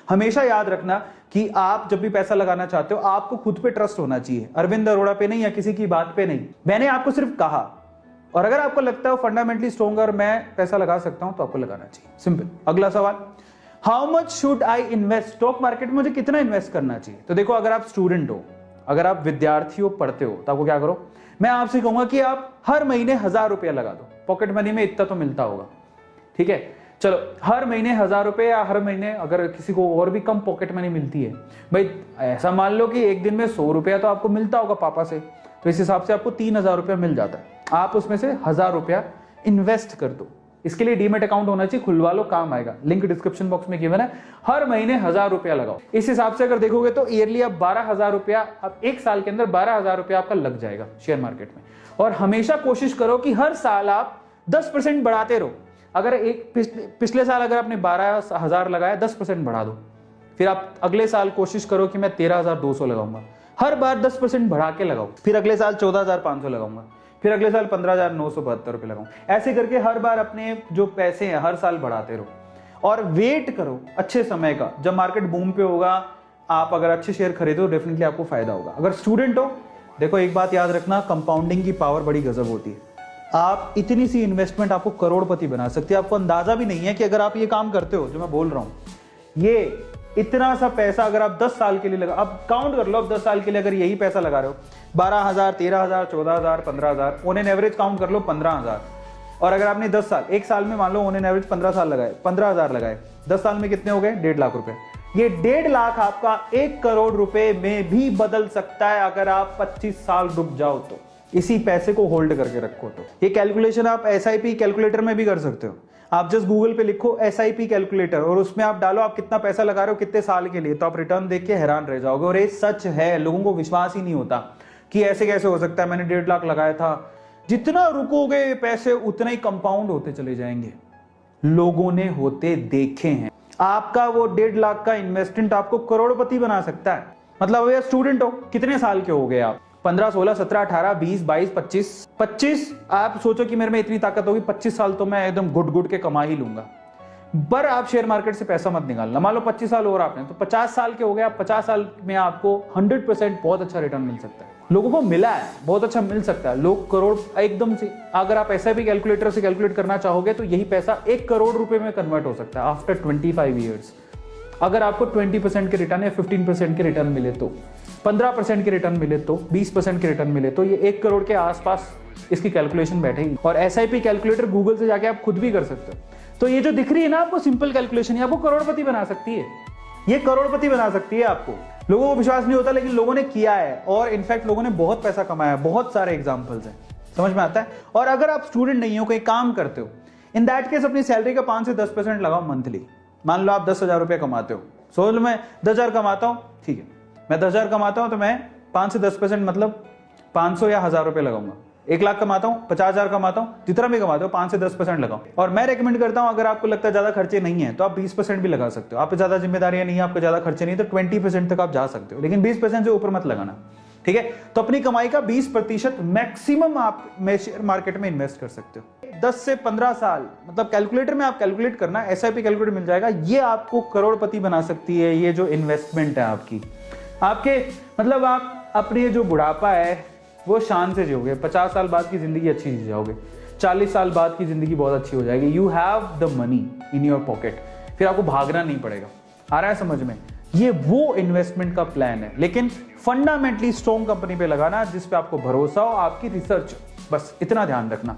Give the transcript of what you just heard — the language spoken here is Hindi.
हमेशा याद रखना कि आप जब भी पैसा लगाना चाहते हो आपको खुद पे ट्रस्ट होना चाहिए, अरविंद अरोड़ा पे नहीं या किसी की बात पे नहीं। मैंने आपको सिर्फ कहा, और अगर आपको लगता है फंडामेंटली स्ट्रॉन्गर मैं पैसा लगा सकता हूं तो आपको लगाना चाहिए। सिंपल। अगला सवाल, how much should I invest? Stock market में मुझे कितना इन्वेस्ट करना चाहिए? तो देखो, अगर आप स्टूडेंट हो, अगर आप विद्यार्थी हो, पढ़ते हो, तो आपको क्या करो, मैं आपसे कहूंगा कि आप हर महीने 1000 रुपया लगा दो। पॉकेट मनी में इतना तो मिलता होगा, ठीक है? चलो, हर महीने 1000 रुपये, या हर महीने अगर किसी को और भी कम पॉकेट मनी मिलती है, भाई ऐसा मान लो कि एक दिन में 100 रुपया तो आपको मिलता होगा पापा से, तो इस हिसाब से आपको 3000 रुपया मिल जाता है। आप उसमें से 1000 रुपया इन्वेस्ट कर दो। इसके लिए डीमेट अकाउंट होना चाहिए, खुलवा लो, काम आएगा। लिंक डिस्क्रिप्शन बॉक्स में गिवन है। हर महीने 1000 रुपया लगाओ। इस हिसाब से अगर देखोगे तो ईयरली आप 12000 रुपया, अब एक साल के अंदर 12000 रुपया आपका लग जाएगा शेयर मार्केट में। और हमेशा कोशिश करो कि हर साल आप 10% बढ़ाते रहो। अगर एक पिछले साल अगर आपने 12000 लगाया, 10% बढ़ा दो। फिर आप अगले साल कोशिश करो कि मैं 13200 लगाऊंगा। हर बार 10% बढ़ा के लगाओ। फिर अगले साल 14500 लगाऊंगा। फिर अगले साल 15972 रुपए लगाऊं। ऐसे करके हर बार अपने जो पैसे हैं हर साल बढ़ाते रहो और वेट करो अच्छे समय का। जब मार्केट बूम पे होगा, आप अगर अच्छे शेयर खरीदो, डेफिनेटली आपको फायदा होगा। अगर स्टूडेंट हो, देखो एक बात याद रखना, कंपाउंडिंग की पावर बड़ी गजब होती है। आप इतनी सी इन्वेस्टमेंट आपको करोड़पति बना सकती है। आपको अंदाजा भी नहीं है कि अगर आप ये काम करते हो जो मैं बोल रहा हूं, ये इतना सा पैसा अगर आप 10 साल के लिए लगा, अब काउंट कर लो, अब 10 साल के लिए अगर यही पैसा लगा रहे हो, 12000, 13000, 14000, 15000, ऑन एन एवरेज काउंट कर लो 15000। और अगर आपने 10 साल, एक साल में मान लो ऑन एन एवरेज 15 साल लगाए, 15000 लगाए, 10 साल में कितने हो गए? 1.5 लाख रुपए। ये 1.5 लाख आपका 1 करोड़ रुपए में भी बदल सकता है अगर आप 25 साल रुक जाओ तो। इसी पैसे को होल्ड करके रखो तो। ये कैलकुलेशन आप SIP कैलकुलेटर में भी कर सकते हो। आप जस्ट गूगल पे लिखो SIP कैलकुलेटर और उसमें आप डालो आप कितना पैसा लगा रहे हो कितने साल के लिए, तो आप रिटर्न देख के हैरान रह जाओगे। और ये सच है, लोगों को विश्वास ही नहीं होता कि ऐसे कैसे हो सकता है, मैंने 1.5 लाख लगाया था। जितना रुकोगे पैसे उतना ही कंपाउंड होते चले जाएंगे। लोगों ने होते देखे हैं। आपका वो 1.5 लाख का इन्वेस्टमेंट आपको करोड़पति बना सकता है। मतलब अगर स्टूडेंट हो, कितने साल के हो गए आप? 15, 16, 17, 18, 20, 22, 25। आप सोचो कि मेरे में इतनी ताकत होगी, 25 साल तो मैं एकदम गुड के कमा ही लूंगा। पर आप शेयर मार्केट से पैसा मत निकालना। मान लो 25 साल और आपने, तो 50 साल के हो गए आप। 50 साल में आपको 100% बहुत अच्छा रिटर्न मिल सकता है। लोगों को मिला है, बहुत अच्छा मिल सकता है। लोग करोड़ एकदम से, अगर आप SIP कैलकुलेटर से कैलकुलेट करना चाहोगे तो यही पैसा 1 करोड़ रुपए में कन्वर्ट हो सकता है आफ्टर 25 ईयर्स। अगर आपको 20% के रिटर्न या 15% के रिटर्न मिले तो, 15% के रिटर्न मिले तो, 20% के रिटर्न मिले तो, ये 1 करोड़ के आसपास इसकी कैलकुलेशन बैठेगी। और SIP कैलकुलेटर गूगल से जाके आप खुद भी कर सकते हो। तो ये जो दिख रही है ना आपको सिंपल कैलकुलेशन, ये आपको करोड़पति बना सकती है। ये करोड़पति बना सकती है आपको। लोगों को विश्वास नहीं होता, लेकिन लोगों ने किया है और इनफैक्ट लोगों ने बहुत पैसा कमाया है। बहुत सारे एग्जाम्पल्स हैं, समझ में आता है। और अगर आप स्टूडेंट नहीं हो, कोई काम करते हो, इन दैट केस अपनी सैलरी का 5 से 10% लगाओ मंथली। मान लो आप 10,000 रुपये कमाते हो, सोच लो मैं 10,000 कमाता हूँ, ठीक है, मैं 10,000 कमाता हूँ तो मैं 5 से 10% मतलब 500 या 1000 रुपये लगाऊंगा। 1 लाख कमाता हूँ, 50,000 कमाता हूँ, जितना भी कमाते हो 5 से 10% लगाओ। और मैं रेकमेंड करता हूँ, अगर आपको लगता है ज्यादा खर्चे नहीं है तो आप 20% भी लगा सकते हो। आप पे ज्यादा जिम्मेदारियां नहीं है, आपको ज्यादा खर्चे नहीं, तो 20% तक आप जा सकते हो, लेकिन 20% से ऊपर मत लगाना, ठीक है। तो अपनी कमाई का 20% मैक्सिमम आप शेयर मार्केट में इन्वेस्ट कर सकते हो। 10 से 15 साल, मतलब कैलकुलेटर में आप कैलकुलेट करना, SIP कैलकुलेटर मिल जाएगा। ये आपको करोड़पति बना सकती है। ये जो इन्वेस्टमेंट है आपके मतलब आप अपने जो बुढ़ापा है वो शान से जियोगे। 50 साल बाद की जिंदगी अच्छी जी जाओगे। 40 साल बाद की जिंदगी बहुत अच्छी हो जाएगी। You have the money in your pocket, फिर आपको भागना नहीं पड़ेगा। आ रहा है समझ में? ये वो इन्वेस्टमेंट का प्लान है, लेकिन फंडामेंटली स्ट्रॉन्ग कंपनी पे लगाना जिस पे आपको भरोसा हो, आपकी रिसर्च, बस इतना ध्यान रखना।